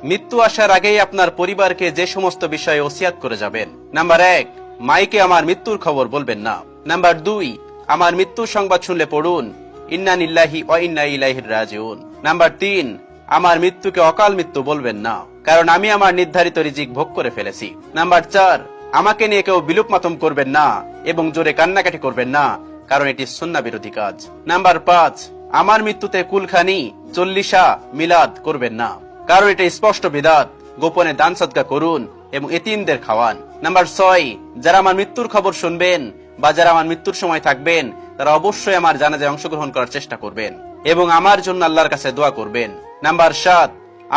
মৃত্যু আসার আগেই আপনার পরিবারকে যে সমস্ত বিষয়ে ওসিয়াত করে যাবেন। নাম্বার 1, মাইকে আমার মৃত্যুর খবর বলবেন না। নাম্বার 2, আমার মৃত্যুর সংবাদ শুনলে পড়ুন ইন্না লিল্লাহি ওয়া ইন্না ইলাইহি রাজিউন। নাম্বার 3, আমার মৃত্যুকে অকাল মৃত্যু বলবেন না, কারণ আমি আমার নির্ধারিত রিজিক ভোগ করে ফেলেছি। নাম্বার 4, আমাকে নিয়ে কেউ বিলুপ মাতম করবেন না এবং জোরে কান্নাকাটি করবেন না, কারণ এটি সুন্নাহ বিরোধী কাজ। নাম্বার 5, আমার মৃত্যুতে কুলখানি, চল্লিশা, মিলাদ করবেন না, কারণ এটা স্পষ্ট বিদাত। গোপনে দান সদকা করুন এবং এতিমদের খাওয়ান। নাম্বার 6, যারা আমার মৃত্যুর খবর শুনবেন বা যারা আমার মৃত্যুর সময় থাকবেন তারা অবশ্যই আমার জানাজায় অংশগ্রহণ করার চেষ্টা করবেন এবং আমার জন্য আল্লাহর কাছে দোয়া করবেন। নাম্বার 7,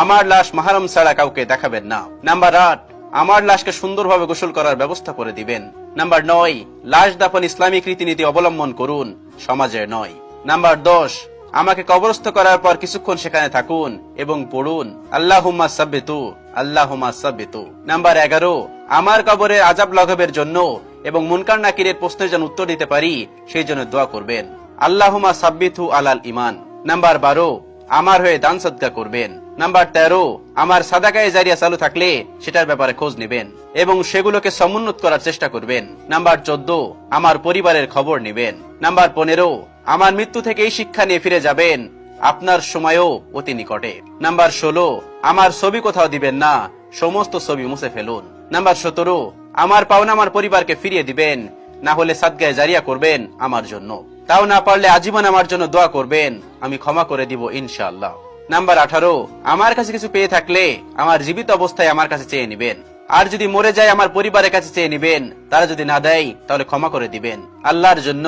আমার লাশ মাহরম ছাড়া কাউকে দেখাবেন না। নাম্বার 8, আমার লাশকে সুন্দরভাবে গোসল করার ব্যবস্থা করে দিবেন। নাম্বার 9, লাশ দাফন ইসলামিক রীতিনীতি অবলম্বন করুন, সমাজের নয়। নাম্বার 10, আমাকে কবরস্থ করার পর কিছুক্ষণ সেখানে থাকুন এবং পড়ুন আল্লাহুম্মা সাব্বিতু আল্লাহুম্মা সাব্বিতু। নাম্বার 11, আমার কবরের আযাব লাঘবের জন্য এবং মুনকার নাকিরের প্রশ্নের জন্য উত্তর দিতে পারি সেই জন্য দোয়া করবেন আল্লাহুম্মা সাব্বিতু আলাল ঈমান। নাম্বার 12, আমার হয়ে দান সদকা করবেন। নাম্বার 13, আমার সাদাকায়ে জারিয়া চালু থাকলে সেটার ব্যাপারে খোঁজ নেবেন এবং সেগুলোকে সমুন্নত করার চেষ্টা করবেন। নাম্বার 14, আমার পরিবারের খবর নেবেন। নাম্বার 15, আমার মৃত্যু থেকে এই শিক্ষা নিয়ে ফিরে যাবেন আপনার সময়ও অতি নিকটে। নাম্বার 16, আমার ছবি কোথাও দিবেন না, সমস্ত ছবি মুছে ফেলুন। নাম্বার 17, আমার পাওনা আমার পরিবারকে ফিরিয়ে দিবেন, না হলে সাদগায়ে জারিয়া করবেন আমার জন্য, তাও না পারলে আজীবন আমার জন্য দোয়া করবেন, আমি ক্ষমা করে দিব ইনশাআল্লাহ। নাম্বার 18, আমার কাছে কিছু পেয়ে থাকলে আমার জীবিত অবস্থায় আমার কাছে চেয়ে নিবেন, আর যদি মরে যায় আমার পরিবারের কাছে চেয়ে নিবেন, তারা যদি না দেয় তাহলে ক্ষমা করে দিবেন আল্লাহর জন্য,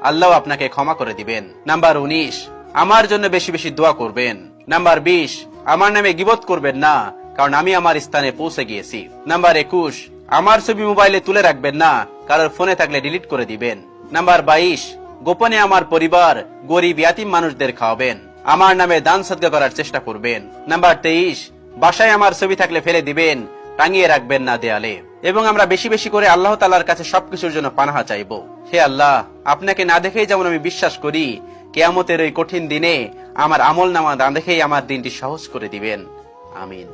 আল্লাহ আপনাকে ক্ষমা করে দিবেন। নাম্বার 19, আমার জন্য বেশি বেশি দোয়া করবেন। নাম্বার 20, আমার নামে গীবত করবেন না, কারণ আমি আমার স্থানে পৌঁছে গিয়েছি। নাম্বার 21, আমার ছবি মোবাইলে তুলে রাখবেন না, কারোর ফোনে থাকলে ডিলিট করে দিবেন। নাম্বার 22, গোপনে আমার পরিবার, গরিব ইয়াতিম মানুষদের খাওয়াবেন, আমার নামে দান সদকা করার চেষ্টা করবেন। নাম্বার 23, বাসায় আমার ছবি থাকলে ফেলে দিবেন, টাঙিয়ে রাখবেন না দেয়ালে। এবং আমরা বেশি বেশি করে আল্লাহ তাআলার কাছে সবকিছুর জন্য পানাহা চাইবো। হে আল্লাহ, আপনাকে না দেখেই যেমন আমি বিশ্বাস করি কিয়ামতের এই কঠিন দিনে আমার আমল নামা না দেখেই আমার দিনটি সহজ করে দিবেন। আমিন।